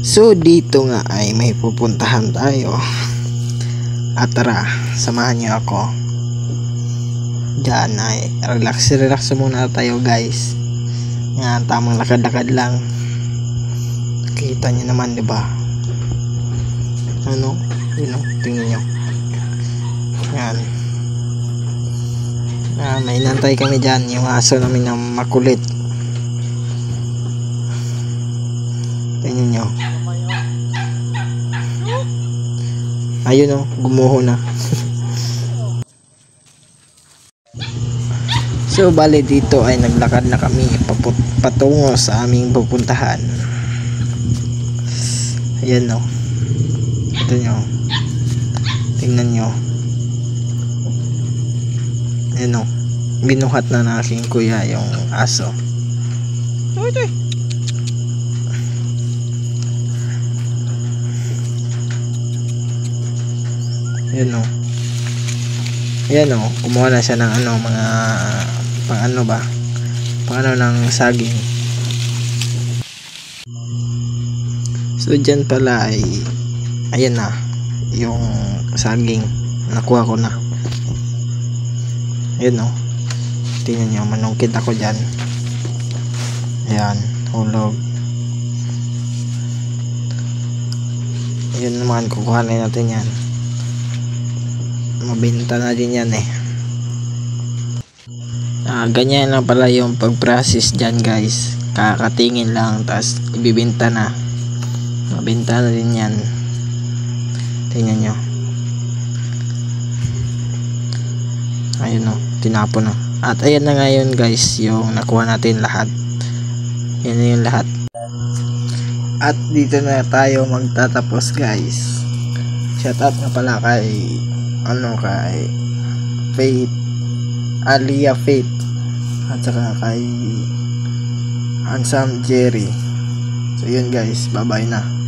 So dito nga ay may pupuntahan tayo. At tara, samahan niyo ako. Diyan ay relax muna tayo guys. Yan, tamang lakad-lakad lang. Kita niyo naman, 'di ba? Ano? Yun, tingnan niyo. Yan. May inantay kami dyan, yung aso namin na makulit. Tingnan nyo. Ayun o, gumuho na. So bale dito ay naglakad na kami patungo sa aming pupuntahan. Ayan o. Ito nyo. Tingnan nyo. Ayan o. Binuhat na ng aking kuya yung aso. Ayan o. Ayan o. Kumuha na siya ng ano, mga pang ano ng saging. So dyan pala ay ayan na yung saging. Nakuha ko na. Ayan o. Tingnan nyo, manungkit ako dyan. Ayan, hulog. Ayan naman, kukuha na natin yan. Mabenta na din yan eh. Ganyan lang pala yung pag-process dyan guys. Kakatingin lang, tas ibibenta na. Mabenta na din yan. Tingnan nyo. Ayun o, tinapon na. At ayan na ngayon guys, yung nakuha natin lahat. Yan na yung lahat. At dito na tayo magtatapos guys. Shout out nga pala kay Faith, Alia Faith, at saka kay Handsome Jerry. So yun guys, bye bye na.